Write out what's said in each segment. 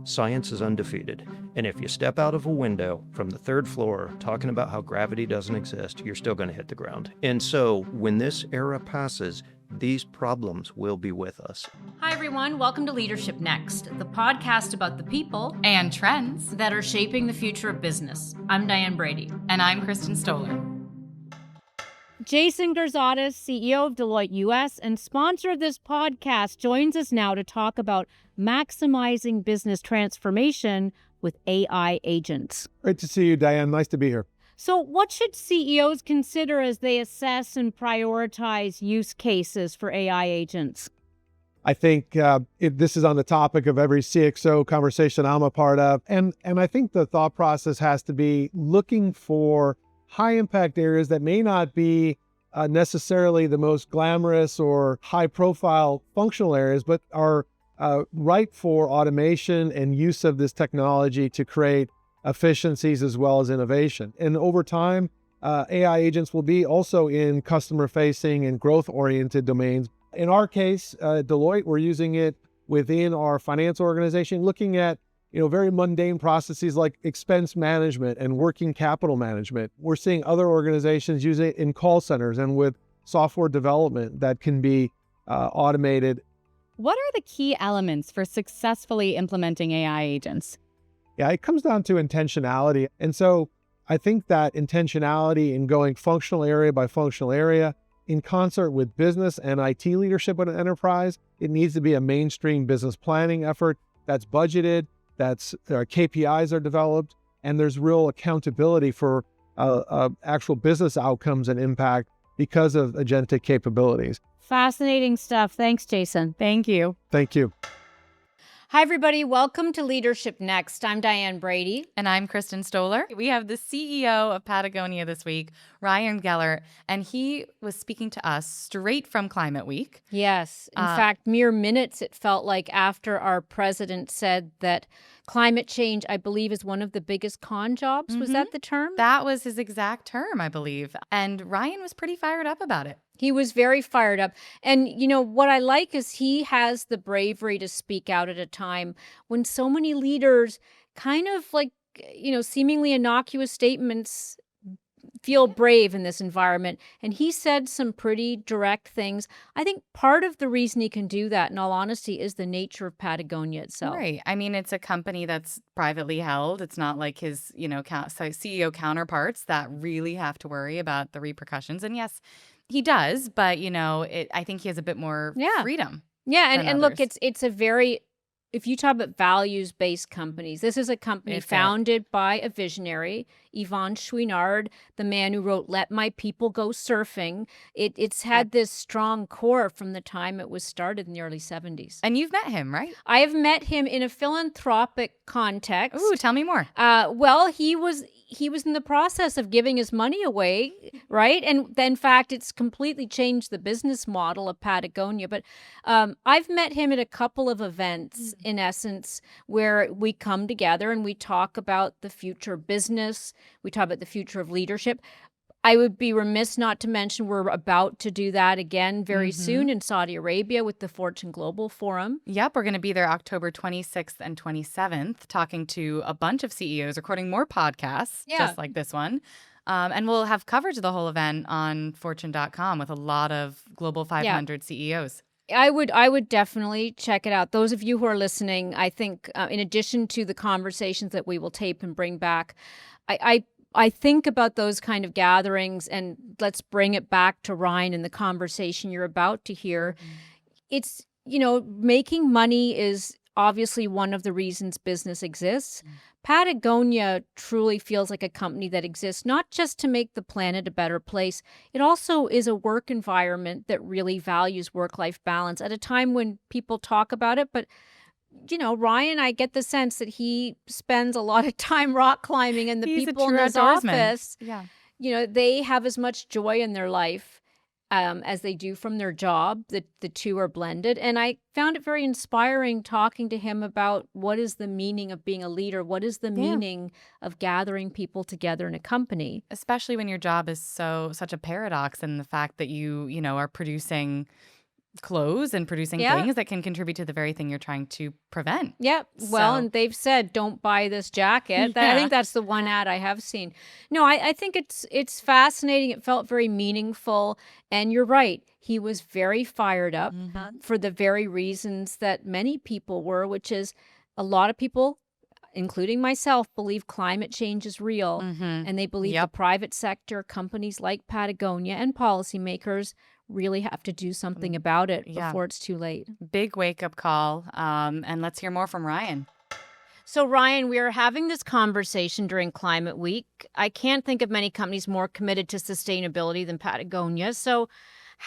science is undefeated. And if you step out of a window from the third floor talking about how gravity doesn't exist, you're still going to hit the ground. And so when this era passes, these problems will be with us. Hi, everyone. Welcome to Leadership Next, the podcast about the people and trends that are shaping the future of business. I'm Diane Brady. And I'm Kristin Stoller. Jason Garzadas, CEO of Deloitte US and sponsor of this podcast, joins us now to talk about maximizing business transformation with AI agents. Great to see you, Diane. Nice to be here. So what should CEOs consider as they assess and prioritize use cases for AI agents? I think this is on the topic of every CXO conversation I'm a part of. And I think the thought process has to be looking for high impact areas that may not be necessarily the most glamorous or high profile functional areas, but are ripe for automation and use of this technology to create efficiencies as well as innovation. And over time, AI agents will be also in customer facing and growth oriented domains. In our case, Deloitte, we're using it within our finance organization, looking at very mundane processes like expense management and working capital management. We're seeing other organizations use it in call centers and with software development that can be automated. What are the key elements for successfully implementing AI agents? Yeah, it comes down to intentionality. And so I think that intentionality in going functional area by functional area in concert with business and IT leadership at an enterprise, it needs to be a mainstream business planning effort that's budgeted, their KPIs are developed, and there's real accountability for actual business outcomes and impact because of agentic capabilities. Fascinating stuff. Thanks, Jason. Thank you. Thank you. Hi, everybody. Welcome to Leadership Next. I'm Diane Brady. And I'm Kristin Stoller. We have the CEO of Patagonia this week, Ryan Gellert, and he was speaking to us straight from Climate Week. Yes. In fact, mere minutes it felt like after our president said that climate change, I believe, is one of the biggest con jobs. Mm-hmm. Was that the term? That was his exact term, I believe. And Ryan was pretty fired up about it. He was very fired up. And, what I like is he has the bravery to speak out at a time when so many leaders kind of seemingly innocuous statements feel brave in this environment. And he said some pretty direct things. I think part of the reason he can do that, in all honesty, is the nature of Patagonia itself. Right. I mean, it's a company that's privately held. It's not like his, CEO counterparts that really have to worry about the repercussions. And yes, he does, but I think he has a bit more freedom. Yeah, and look, it's a very, if you talk about values-based companies, this is a company founded by a visionary, Yvon Chouinard, the man who wrote Let My People Go Surfing. It's had this strong core from the time it was started in the early 70s. And you've met him, right? I have met him in a philanthropic context. Ooh, tell me more. Well, he was in the process of giving his money away, right? And then, in fact, it's completely changed the business model of Patagonia. But I've met him at a couple of events, in essence, where we come together and we talk about the future of business. We talk about the future of leadership. I would be remiss not to mention we're about to do that again very soon in Saudi Arabia with the Fortune Global Forum. Yep, we're going to be there October 26th and 27th, talking to a bunch of CEOs, recording more podcasts, just like this one. And we'll have coverage of the whole event on fortune.com with a lot of Global 500 CEOs. I would definitely check it out. Those of you who are listening, I think in addition to the conversations that we will tape and bring back, I think about those kind of gatherings, and let's bring it back to Ryan and the conversation you're about to hear. It's, making money is obviously one of the reasons business exists. Patagonia truly feels like a company that exists not just to make the planet a better place. It also is a work environment that really values work-life balance at a time when people talk about it. But, Ryan, I get the sense that he spends a lot of time rock climbing, and the people in his office, they have as much joy in their life as they do from their job. The two are blended. And I found it very inspiring talking to him about what is the meaning of being a leader? What is the meaning of gathering people together in a company? Especially when your job is such a paradox, and the fact that you are producing clothes and producing Yeah. things that can contribute to the very thing you're trying to prevent. Yep. Well, So- and they've said, don't buy this jacket. I Yeah. think that's the one ad I have seen. No, I think it's fascinating. It felt very meaningful. And you're right. He was very fired up for the very reasons that many people were, which is a lot of people, including myself, believe climate change is real. And they believe Yep. the private sector, companies like Patagonia and policymakers really have to do something about it Yeah. before it's too late. Big wake-up call. And let's hear more from Ryan. So, Ryan, we are having this conversation during Climate Week. I can't think of many companies more committed to sustainability than Patagonia. So,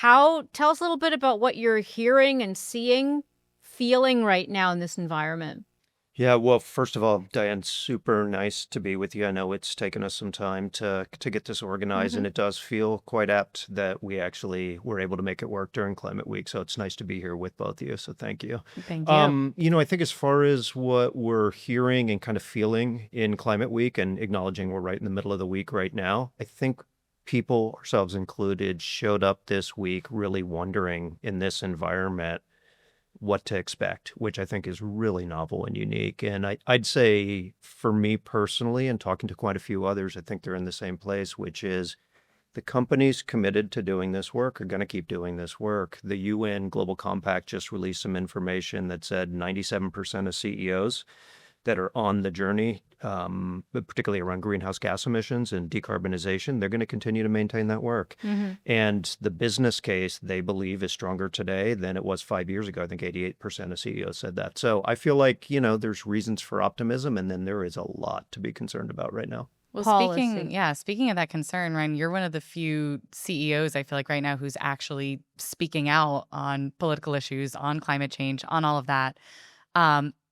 tell us a little bit about what you're hearing and seeing, feeling right now in this environment. Yeah, well, first of all, Diane, super nice to be with you. I know it's taken us some time to get this organized, and it does feel quite apt that we actually were able to make it work during Climate Week. So it's nice to be here with both of you. So thank you. Thank you. I think as far as what we're hearing and kind of feeling in Climate Week, and acknowledging we're right in the middle of the week right now, I think people, ourselves included, showed up this week really wondering in this environment what to expect, which I think is really novel and unique. And I'd say for me personally, and talking to quite a few others, I think they're in the same place, which is the companies committed to doing this work are going to keep doing this work. The UN Global Compact just released some information that said 97% of CEOs that are on the journey, but particularly around greenhouse gas emissions and decarbonization, they're going to continue to maintain that work. And the business case, they believe, is stronger today than it was 5 years ago. I think 88% of CEOs said that. So I feel like, there's reasons for optimism, and then there is a lot to be concerned about right now. Well, Policy. speaking of that concern, Ryan, you're one of the few CEOs I feel like right now who's actually speaking out on political issues, on climate change, on all of that.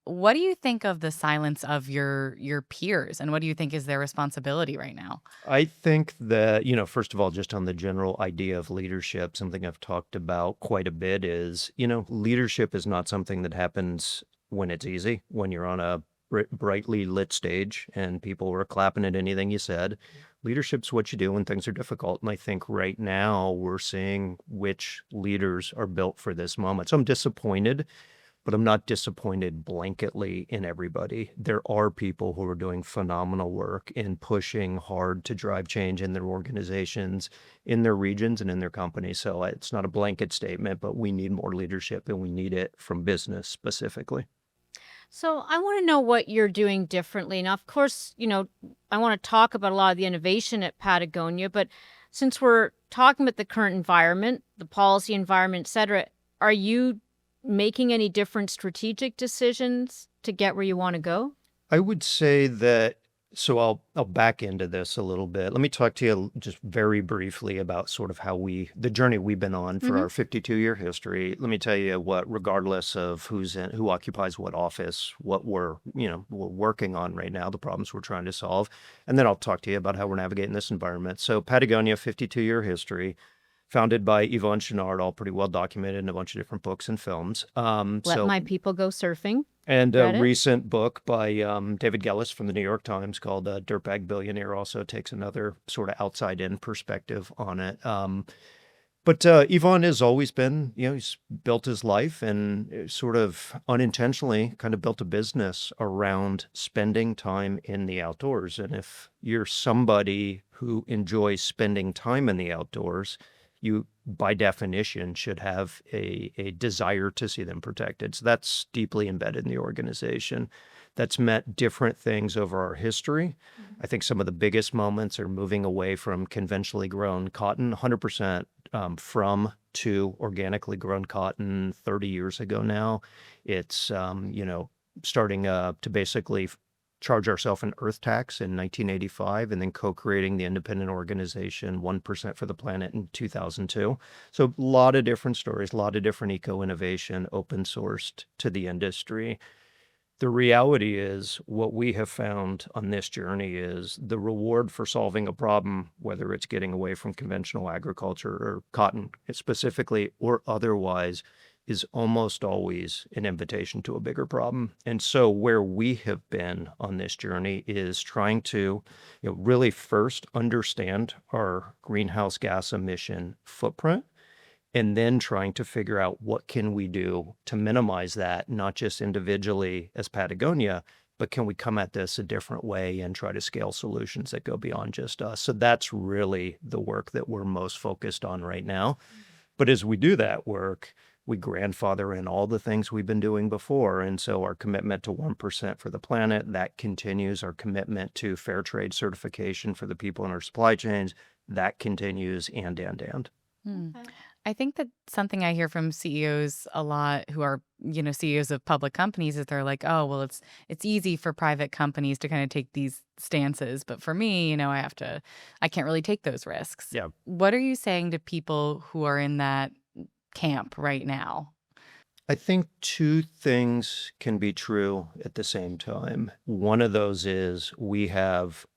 What do you think of the silence of your peers, and what do you think is their responsibility right now? I think that, first of all, just on the general idea of leadership, something I've talked about quite a bit is, leadership is not something that happens when it's easy, when you're on a brightly lit stage and people were clapping at anything you said. Leadership's what you do when things are difficult. And I think right now we're seeing which leaders are built for this moment. So I'm disappointed, but I'm not disappointed blanketly in everybody. There are people who are doing phenomenal work in pushing hard to drive change in their organizations, in their regions, and in their companies. So it's not a blanket statement, but we need more leadership, and we need it from business specifically. So I want to know what you're doing differently. Now, of course, I want to talk about a lot of the innovation at Patagonia, but since we're talking about the current environment, the policy environment, et cetera, are you making any different strategic decisions to get where you want to go? I would say that, so I'll back into this a little bit. Let me talk to you just very briefly about sort of the journey we've been on for our 52-year history. Let me tell you what, regardless of who occupies what office, what we're working on right now, the problems we're trying to solve. And then I'll talk to you about how we're navigating this environment. So Patagonia, 52-year history, founded by Yvon Chouinard, all pretty well documented in a bunch of different books and films. Let My People Go Surfing. And Read a it? Recent book by David Gellis from the New York Times called Dirtbag Billionaire also takes another sort of outside-in perspective on it. But Yvon has always been, he's built his life and sort of unintentionally kind of built a business around spending time in the outdoors. And if you're somebody who enjoys spending time in the outdoors, you, by definition, should have a desire to see them protected. So that's deeply embedded in the organization. That's meant different things over our history. I think some of the biggest moments are moving away from conventionally grown cotton, 100% from to organically grown cotton 30 years ago now. It's, starting to basically charge ourselves an earth tax in 1985, and then co-creating the independent organization 1% for the Planet in 2002. So a lot of different stories, a lot of different eco-innovation, open sourced to the industry. The reality is what we have found on this journey is the reward for solving a problem, whether it's getting away from conventional agriculture or cotton specifically or otherwise, is almost always an invitation to a bigger problem. And so where we have been on this journey is trying to really first understand our greenhouse gas emission footprint and then trying to figure out what can we do to minimize that, not just individually as Patagonia, but can we come at this a different way and try to scale solutions that go beyond just us? So that's really the work that we're most focused on right now. But as we do that work, we grandfather in all the things we've been doing before. And so our commitment to 1% for the planet, that continues. Our commitment to fair trade certification for the people in our supply chains, that continues, and. Okay. I think that something I hear from CEOs a lot who are, CEOs of public companies is they're like, oh, well, it's easy for private companies to kind of take these stances. But for me, I can't really take those risks. Yeah. What are you saying to people who are in that camp right now? I think two things can be true at the same time. One of those is we have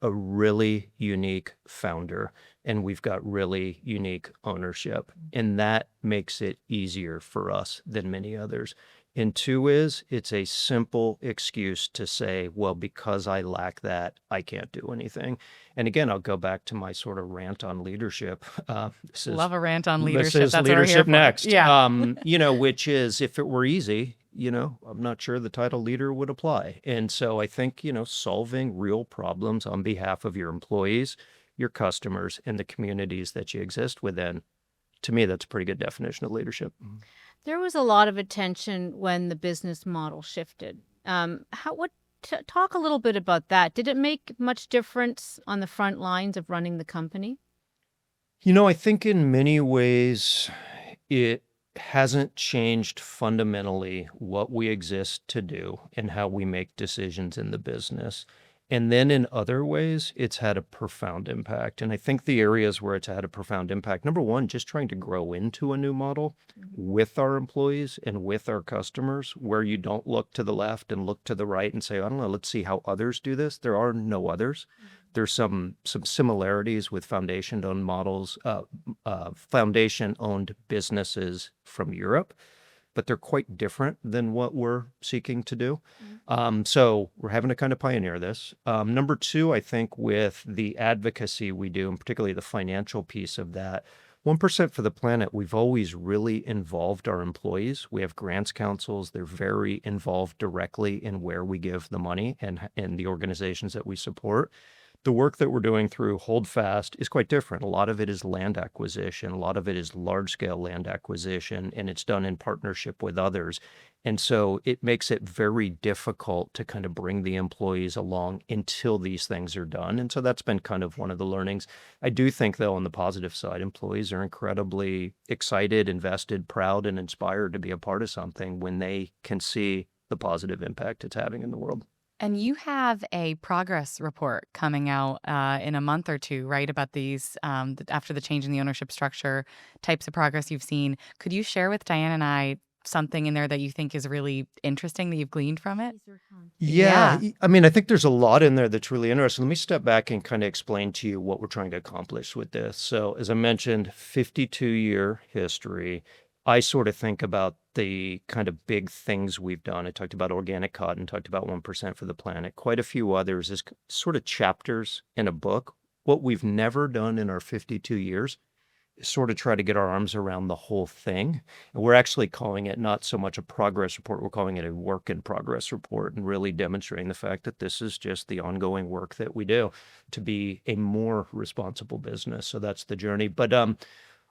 a really unique founder and we've got really unique ownership, and that makes it easier for us than many others. And two is it's a simple excuse to say, well, because I lack that, I can't do anything. And again, I'll go back to my sort of rant on leadership. Love a rant on leadership. This is That's leadership what we're here next. for. Yeah. Which is if it were easy, I'm not sure the title leader would apply. And so I think, solving real problems on behalf of your employees, your customers, and the communities that you exist within, to me, that's a pretty good definition of leadership. There was a lot of attention when the business model shifted. Talk a little bit about that. Did it make much difference on the front lines of running the company? I think in many ways it hasn't changed fundamentally what we exist to do and how we make decisions in the business. And then in other ways, it's had a profound impact. And I think the areas where it's had a profound impact, number one, just trying to grow into a new model with our employees and with our customers, where you don't look to the left and look to the right and say, I don't know, let's see how others do this. There are no others. There's some similarities with foundation-owned models, foundation-owned businesses from Europe, but they're quite different than what we're seeking to do. So we're having to kind of pioneer this. Number two, I think with the advocacy we do, and particularly the financial piece of that, 1% for the planet, we've always really involved our employees. We have grants councils. They're very involved directly in where we give the money and the organizations that we support. The work that we're doing through Holdfast is quite different. A lot of it is land acquisition. A lot of it is large-scale land acquisition, and it's done in partnership with others. And so it makes it very difficult to kind of bring the employees along until these things are done. And so that's been kind of one of the learnings. I do think, though, on the positive side, employees are incredibly excited, invested, proud, and inspired to be a part of something when they can see the positive impact it's having in the world. And you have a progress report coming out in a month or two, right, about these, after the change in the ownership structure, types of progress you've seen. Could you share with Diane and I something in there that you think is really interesting that you've gleaned from it? Yeah. I mean, I think there's a lot in there that's really interesting. Let me step back and kind of explain to you what we're trying to accomplish with this. So as I mentioned, 52-year history. I sort of think about the kind of big things we've done. I talked about organic cotton, talked about 1% for the planet, quite a few others as sort of chapters in a book. What we've never done in our 52 years is sort of try to get our arms around the whole thing. And we're actually calling it not so much a progress report, we're calling it a work in progress report, and really demonstrating the fact that this is just the ongoing work that we do to be a more responsible business. So that's the journey. But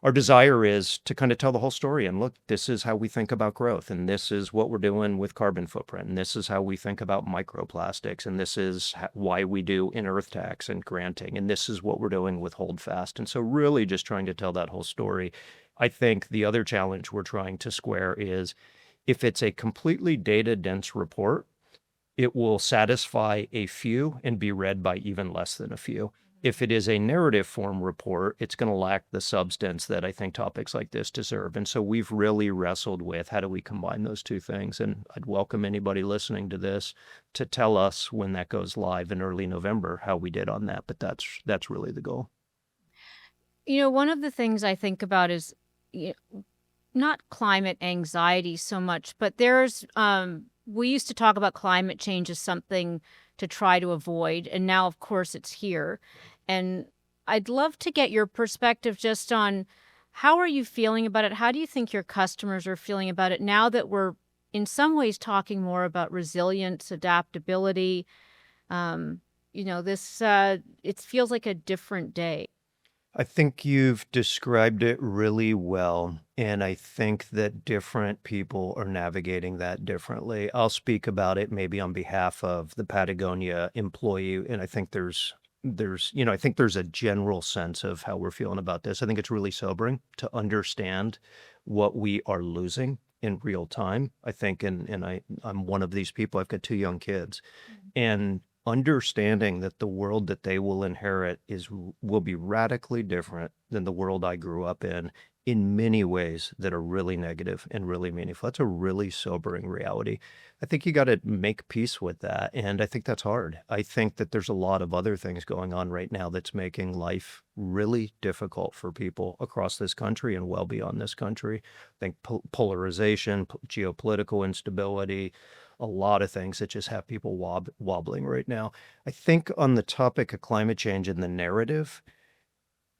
our desire is to kind of tell the whole story and look, this is how we think about growth, and this is what we're doing with carbon footprint, and this is how we think about microplastics, and this is why we do in-earth tax and granting, and this is what we're doing with Holdfast. And so really just trying to tell that whole story. I think the other challenge we're trying to square is if it's a completely data-dense report, it will satisfy a few and be read by even less than a few. If it is a narrative form report, it's going to lack the substance that I think topics like this deserve. And so we've really wrestled with how do we combine those two things. And I'd welcome anybody listening to this to tell us when that goes live in early November, how we did on that. But that's really the goal. One of the things I think about is not climate anxiety so much, but we used to talk about climate change as something to try to avoid. And now, of course, it's here. And I'd love to get your perspective just on How are you feeling about it? How do you think your customers are feeling about it now that we're in some ways talking more about resilience, adaptability? This it feels like a different day. I think you've described it really well. And I think that different people are navigating that differently. I'll speak about it maybe on behalf of the Patagonia employee. And I think I think there's a general sense of how we're feeling about this. I think it's really sobering to understand what we are losing in real time. I think, I'm one of these people. I've got 2 young kids, and understanding that the world that they will inherit will be radically different than the world I grew up in many ways that are really negative and really meaningful. That's a really sobering reality. I think you got to make peace with that, and I think that's hard. I think that there's a lot of other things going on right now that's making life really difficult for people across this country and well beyond this country. I think polarization, geopolitical instability, a lot of things that just have people wobbling right now. I think on the topic of climate change and the narrative,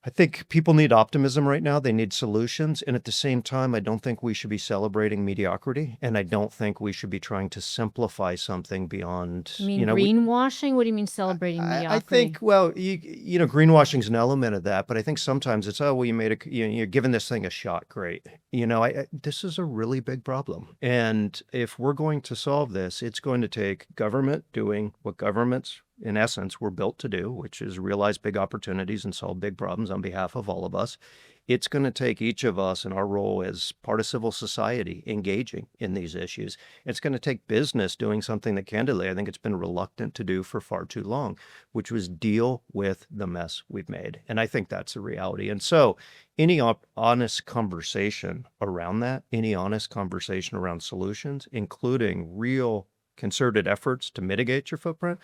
I think people need optimism right now. They need solutions. And at the same time, I don't think we should be celebrating mediocrity. And I don't think we should be trying to simplify something beyond, You mean greenwashing? What do you mean celebrating mediocrity? I think, well, greenwashing is an element of that, but I think sometimes it's, oh, well, you're giving this thing a shot. Great. This is a really big problem. And if we're going to solve this, it's going to take government doing what governments in essence, we're built to do, which is realize big opportunities and solve big problems on behalf of all of us. It's going to take each of us in our role as part of civil society engaging in these issues. It's going to take business doing something that candidly I think it's been reluctant to do for far too long, which was deal with the mess we've made. And I think that's a reality. And so any honest conversation around that, any honest conversation around solutions, including real concerted efforts to mitigate your footprint,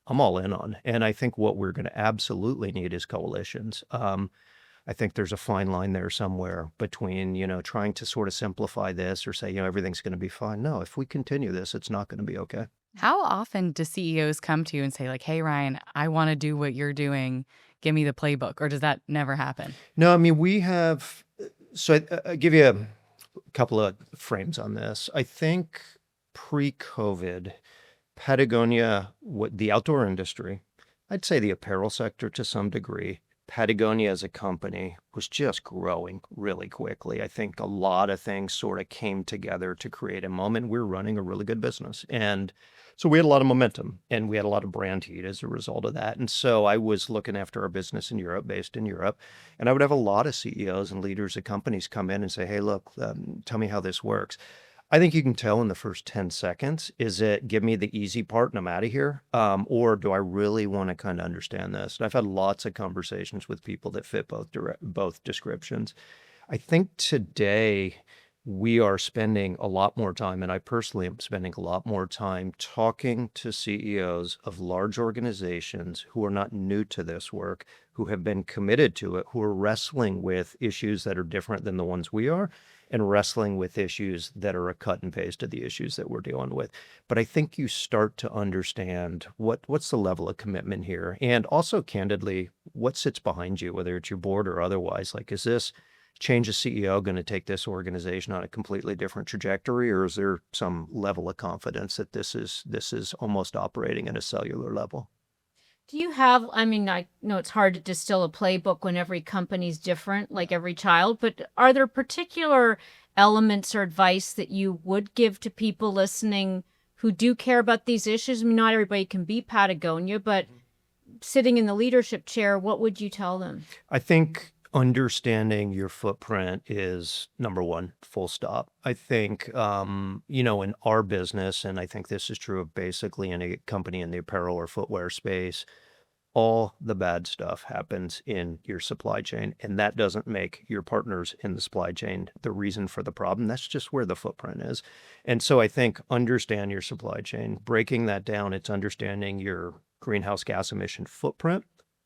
I'm all in on. And I think what we're going to absolutely need is coalitions. I think there's a fine line there somewhere between, trying to sort of simplify this or say, everything's going to be fine. No, if we continue this, it's not going to be okay. How often do CEOs come to you and say like, hey, Ryan, I want to do what you're doing. Give me the playbook. Or does that never happen? No, I mean, we have. So I'll give you a couple of frames on this. I think pre-COVID, Patagonia, the outdoor industry, I'd say the apparel sector to some degree, Patagonia as a company was just growing really quickly. I think a lot of things sort of came together to create a moment. We're running a really good business. And so we had a lot of momentum and we had a lot of brand heat as a result of that. And so I was looking after our business in Europe, based in Europe. And I would have a lot of CEOs and leaders of companies come in and say, hey, look, tell me how this works. I think you can tell in the first 10 seconds, is it give me the easy part and I'm out of here? Or do I really want to kind of understand this? And I've had lots of conversations with people that fit both descriptions. I think today we are spending a lot more time, and I personally am spending a lot more time talking to CEOs of large organizations who are not new to this work, who have been committed to it, who are wrestling with issues that are different than the ones we are, and wrestling with issues that are a cut and paste of the issues that we're dealing with. But I think you start to understand what's the level of commitment here, and also candidly, what sits behind you, whether it's your board or otherwise. Like, is this change of CEO going to take this organization on a completely different trajectory, or is there some level of confidence that this is almost operating at a cellular level? Do you have, I mean, I know it's hard to distill a playbook when every company's different, like every child, but are there particular elements or advice that you would give to people listening who do care about these issues? I mean, not everybody can be Patagonia, but sitting in the leadership chair, what would you tell them? I think understanding your footprint is number one, full stop. I think, in our business, and I think this is true of basically any company in the apparel or footwear space, all the bad stuff happens in your supply chain, and that doesn't make your partners in the supply chain the reason for the problem. That's just where the footprint is. And so I think understand your supply chain. Breaking that down, it's understanding your greenhouse gas emission footprint,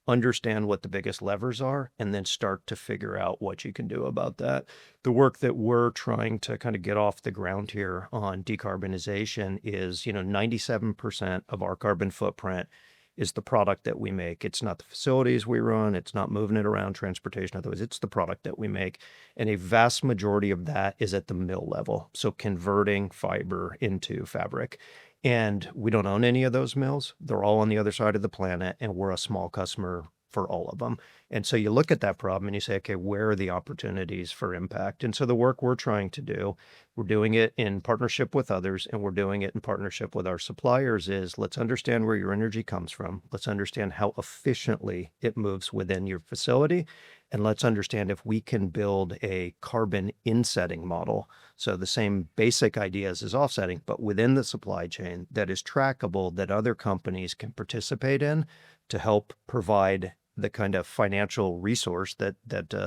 understand what the biggest levers are, and then start to figure out what you can do about that. The work that we're trying to kind of get off the ground here on decarbonization is, 97% of our carbon footprint is the product that we make. It's not the facilities we run. It's not moving it around, transportation, otherwise. It's the product that we make. And a vast majority of that is at the mill level. So converting fiber into fabric. And we don't own any of those mills. They're all on the other side of the planet, and we're a small customer for all of them. And so you look at that problem and you say, okay, where are the opportunities for impact? And so the work we're trying to do, we're doing it in partnership with others, and we're doing it in partnership with our suppliers, is let's understand where your energy comes from. Let's understand how efficiently it moves within your facility. And let's understand if we can build a carbon insetting model. So the same basic ideas as offsetting, but within the supply chain that is trackable, that other companies can participate in to help provide the kind of financial resource that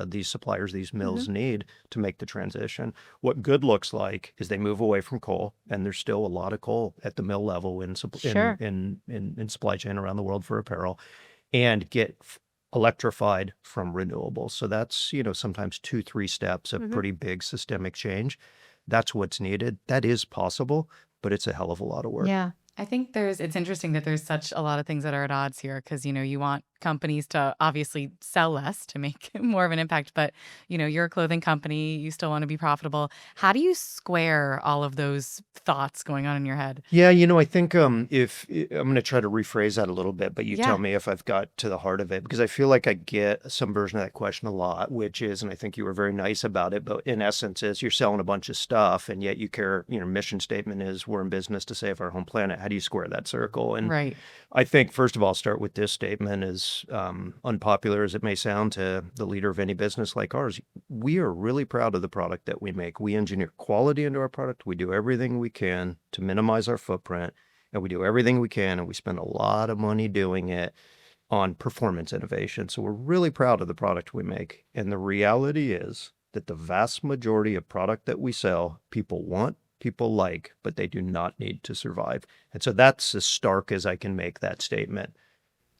these suppliers, these mills need to make the transition. What good looks like is they move away from coal, and there's still a lot of coal at the mill level in supply chain around the world for apparel, and get electrified from renewables. So that's, sometimes 2-3 steps of pretty big systemic change. That's what's needed. That is possible, but it's a hell of a lot of work. Yeah. I think it's interesting that there's such a lot of things that are at odds here because, you want companies to obviously sell less to make more of an impact. But, you're a clothing company. You still want to be profitable. How do you square all of those thoughts going on in your head? Yeah, I think if I'm going to try to rephrase that a little bit, but you Yeah. tell me if I've got to the heart of it, because I feel like I get some version of that question a lot, which is, and I think you were very nice about it, but in essence is you're selling a bunch of stuff and yet you care, mission statement is we're in business to save our home planet. How do you square that circle? And Right. I think, first of all, start with this statement, as unpopular as it may sound to the leader of any business like ours. We are really proud of the product that we make. We engineer quality into our product. We do everything we can to minimize our footprint, and we do everything we can, and we spend a lot of money doing it on performance innovation. So we're really proud of the product we make. And the reality is that the vast majority of product that we sell, people want, people like, but they do not need to survive. And so that's as stark as I can make that statement.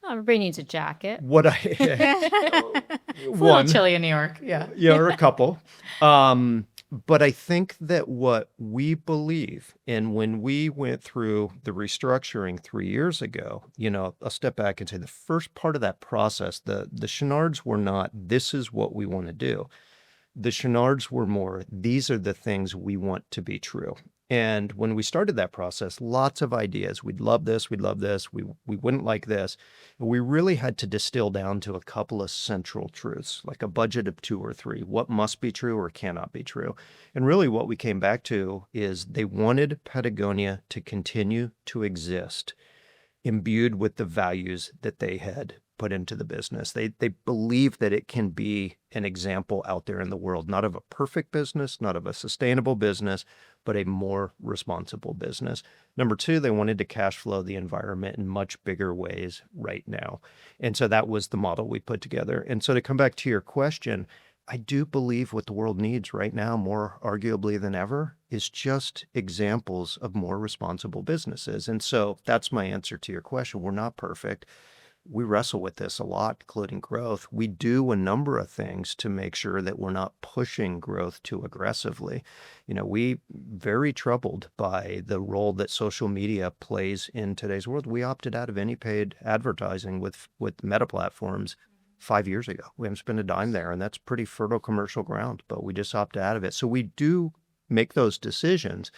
Oh, everybody needs a jacket. What I It's a little chilly in New York. Yeah. or a couple. But I think that what we believe, and when we went through the restructuring 3 years ago, I'll step back and say the first part of that process, the Chenards were not, this is what we want to do. The Chenards were more, these are the things we want to be true. And when we started that process, lots of ideas. We'd love this, we wouldn't like this. We really had to distill down to a couple of central truths, like a budget of 2 or 3, what must be true or cannot be true. And really what we came back to is they wanted Patagonia to continue to exist, imbued with the values that they had put into the business. They believe that it can be an example out there in the world, not of a perfect business, not of a sustainable business, but a more responsible business. Number 2, they wanted to cash flow the environment in much bigger ways right now. And so that was the model we put together. And so to come back to your question, I do believe what the world needs right now, more arguably than ever, is just examples of more responsible businesses. And so that's my answer to your question. We're not perfect. We wrestle with this a lot, including growth. We do a number of things to make sure that we're not pushing growth too aggressively. We very troubled by the role that social media plays in today's world. We opted out of any paid advertising with meta platforms 5 years ago. We haven't spent a dime there, and that's pretty fertile commercial ground, but we just opted out of it. So we do make those decisions.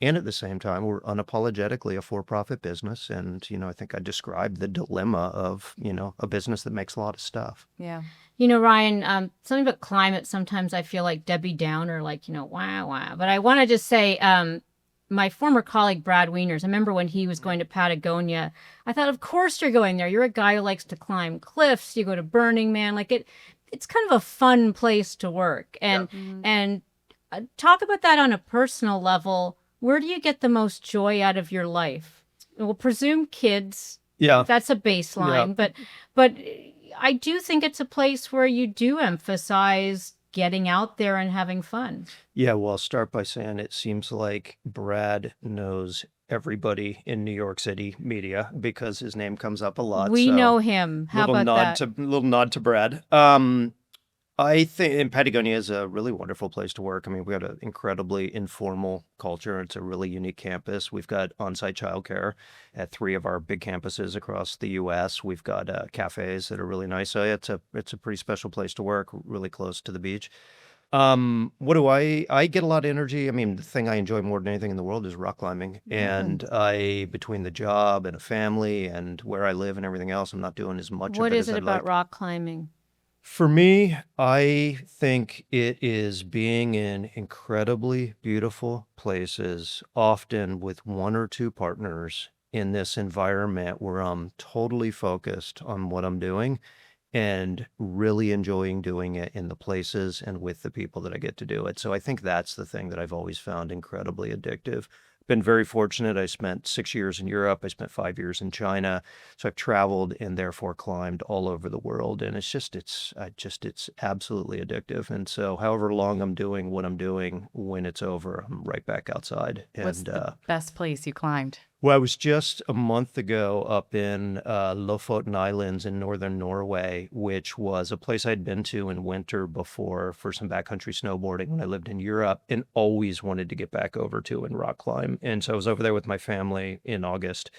And at the same time, we're unapologetically a for-profit business. And, I think I described the dilemma of, a business that makes a lot of stuff. Yeah. Ryan, something about climate, sometimes I feel like Debbie Downer, wow. But I want to just say, my former colleague, Brad Wieners, I remember when he was going to Patagonia, I thought, of course you're going there. You're a guy who likes to climb cliffs. You go to Burning Man. It's kind of a fun place to work. And talk about that on a personal level. Where do you get the most joy out of your life? We'll presume kids. Yeah. That's a baseline. Yeah. But I do think it's a place where you do emphasize getting out there and having fun. Yeah, well, I'll start by saying it seems like Brad knows everybody in New York City media because his name comes up a lot. We so know him. How about that? Little nod to Brad. I think and Patagonia is a really wonderful place to work. I mean, we got an incredibly informal culture. It's a really unique campus. We've got on-site childcare at 3 of our big campuses across the U.S. We've got cafes that are really nice. So it's a pretty special place to work, really close to the beach. What do I get a lot of energy. I mean, the thing I enjoy more than anything in the world is rock climbing. And between the job and a family and where I live and everything else, I'm not doing as much of What it is as it I'd about like. rock climbing? For me, I think it is being in incredibly beautiful places, often with 1 or 2 partners in this environment where I'm totally focused on what I'm doing and really enjoying doing it in the places and with the people that I get to do it. So I think that's the thing that I've always found incredibly addictive. Been very fortunate. I spent 6 years in Europe. I spent 5 years in China. So I've traveled and therefore climbed all over the world. And it's absolutely addictive. And so however long I'm doing what I'm doing, when it's over, I'm right back outside. What's And the best place you climbed? well, I was just a month ago up in Lofoten Islands in northern Norway, which was a place I'd been to in winter before for some backcountry snowboarding when I lived in Europe and always wanted to get back over to and rock climb. And so I was over there with my family in August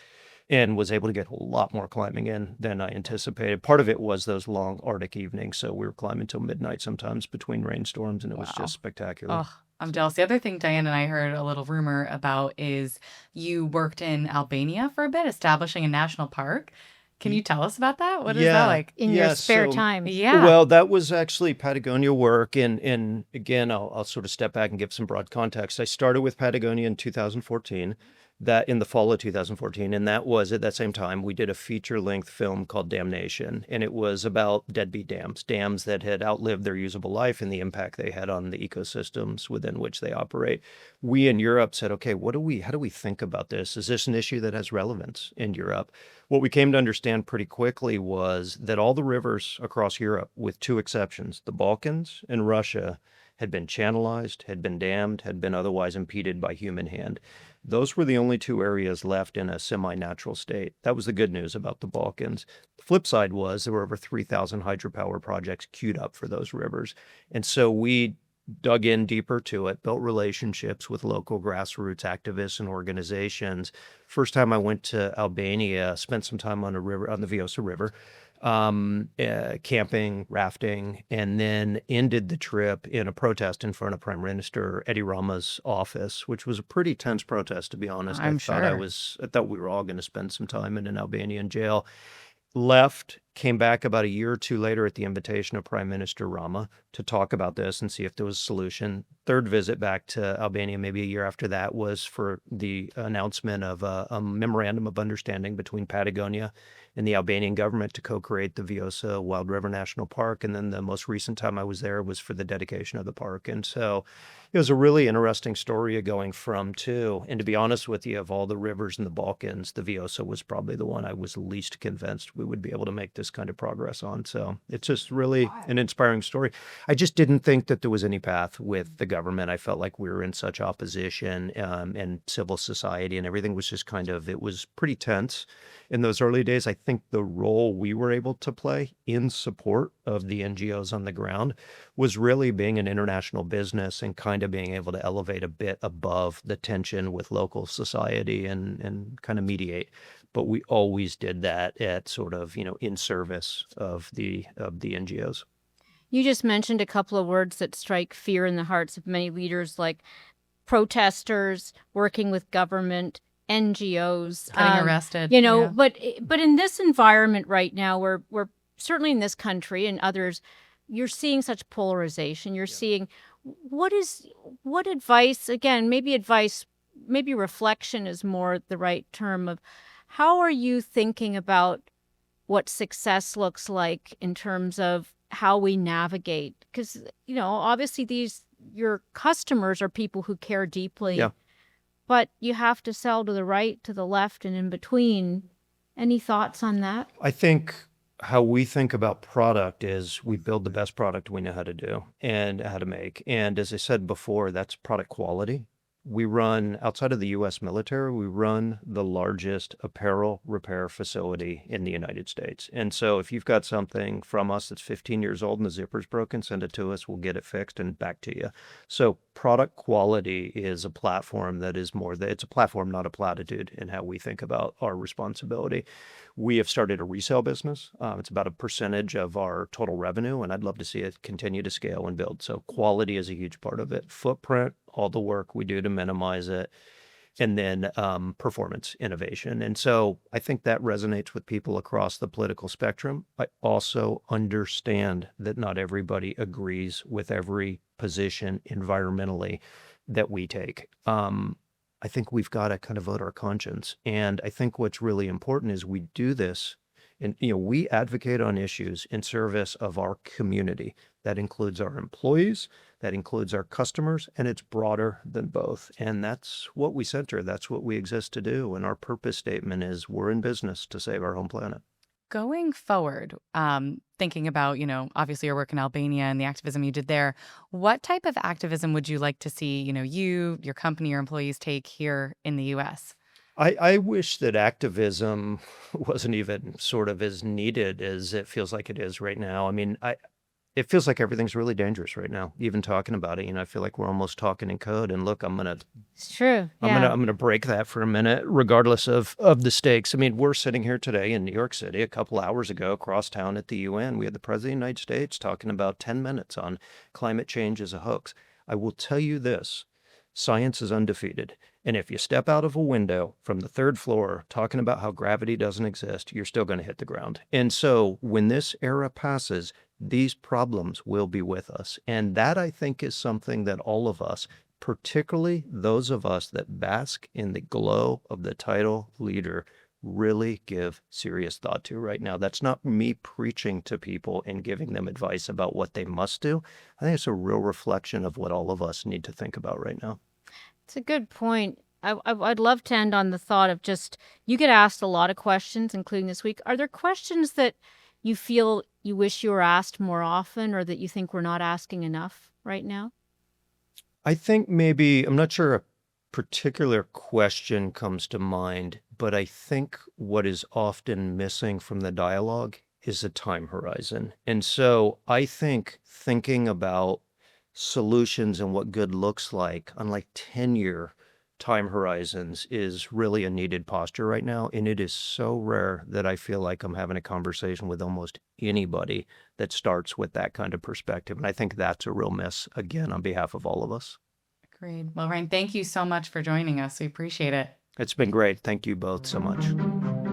and was able to get a lot more climbing in than I anticipated. Part of it was those long Arctic evenings. So we were climbing till midnight sometimes between rainstorms, and it was Wow. just spectacular. Oh, I'm jealous. The other thing Diane and I heard a little rumor about is you worked in Albania for a bit, establishing a national park. Can you tell us about that? What is that Yeah, like? In your yeah. spare So time? Yeah. Well, that was actually Patagonia work. And again, I'll sort of step back and give some broad context. I started with Patagonia in 2014, that in the fall of 2014. And that was at that same time, we did a feature-length film called Damnation. And it was about deadbeat dams that had outlived their usable life and the impact they had on the ecosystems within which they operate. We in Europe said, okay, how do we think about this? Is this an issue that has relevance in Europe? What we came to understand pretty quickly was that all the rivers across Europe, with 2 exceptions, the Balkans and Russia, had been channelized, had been dammed, had been otherwise impeded by human hand. Those were the only 2 areas left in a semi-natural state. That was the good news about the Balkans. The flip side was there were over 3,000 hydropower projects queued up for those rivers. And so we dug in deeper to it, built relationships with local grassroots activists and organizations. First time I went to Albania, spent some time on the Vjosa River, camping, rafting, and then ended the trip in a protest in front of Prime Minister Edi Rama's office, which was a pretty tense protest, to be honest. I'm I sure. thought we were all going to spend some time in an Albanian jail. Left, came back about a year or 2 later at the invitation of Prime Minister Rama to talk about this and see if there was a solution. Third visit back to Albania, maybe a year after that, was for the announcement of a memorandum of understanding between Patagonia and the Albanian government to co-create the Vjosa Wild River National Park. And then the most recent time I was there was for the dedication of the park. And so it was a really interesting story of going from to. And to be honest with you, of all the rivers in the Balkans, the Vjosa was probably the one I was least convinced we would be able to make this kind of progress on. So it's just really an inspiring story. I just didn't think that there was any path with the government. I felt like we were in such opposition, and civil society and everything was just it was pretty tense in those early days. I think the role we were able to play in support of the NGOs on the ground was really being an international business and kind of being able to elevate a bit above the tension with local society and kind of mediate. But we always did that at sort of, in service of the NGOs. You just mentioned a couple of words that strike fear in the hearts of many leaders, like protesters, working with government, NGOs. Getting arrested. Yeah. Yeah. But in this environment right now, we're certainly in this country and others, you're seeing such polarization. You're seeing what advice, again, maybe reflection is more the right term of how are you thinking about what success looks like in terms of how we navigate? Because, obviously your customers are people who care deeply. Yeah. But you have to sell to the right, to the left, and in between. Any thoughts on that? I think how we think about product is we build the best product we know how to do and how to make. And as I said before, that's product quality. We run, outside of the U.S. military, we run the largest apparel repair facility in the United States. And so if you've got something from us that's 15 years old and the zipper's broken, send it to us. We'll get it fixed and back to you. So product quality is a platform that is more that it's a platform, not a platitude in how we think about our responsibility. We have started a resale business. It's about a percentage of our total revenue, and I'd love to see it continue to scale and build. So quality is a huge part of it. Footprint, all the work we do to minimize it, and then performance innovation. And so I think that resonates with people across the political spectrum. I also understand that not everybody agrees with every position environmentally that we take. I think we've got to kind of vote our conscience. And I think what's really important is we do this and, we advocate on issues in service of our community. That includes our employees, that includes our customers, and it's broader than both. And that's what we center. That's what we exist to do. And our purpose statement is we're in business to save our home planet. Going forward, thinking about, obviously your work in Albania and the activism you did there, what type of activism would you like to see, you, your company, your employees take here in the U.S.? I wish that activism wasn't even sort of as needed as it feels like it is right now. I mean, it feels like everything's really dangerous right now, even talking about it. I feel like we're almost talking in code. And look, It's true. I'm Yeah. gonna break that for a minute, regardless of the stakes. I mean, we're sitting here today in New York City. A couple hours ago, across town at the UN, we had the President of the United States talking about 10 minutes on climate change as a hoax. I will tell you this. Science is undefeated. And if you step out of a window from the third floor talking about how gravity doesn't exist, you're still going to hit the ground. And so when this era passes, these problems will be with us. And that, I think, is something that all of us, particularly those of us that bask in the glow of the title leader, really give serious thought to right now. That's not me preaching to people and giving them advice about what they must do. I think it's a real reflection of what all of us need to think about right now. It's a good point. I'd love to end on the thought of just, you get asked a lot of questions, including this week. Are there questions that you feel you wish you were asked more often, or that you think we're not asking enough right now? I think maybe, I'm not sure a particular question comes to mind, but I think what is often missing from the dialogue is a time horizon. And so I think thinking about solutions and what good looks like on like 10-year time horizons is really a needed posture right now. And it is so rare that I feel like I'm having a conversation with almost anybody that starts with that kind of perspective. And I think that's a real miss, again, on behalf of all of us. Agreed. Well, Ryan, thank you so much for joining us. We appreciate it. It's been great. Thank you both so much.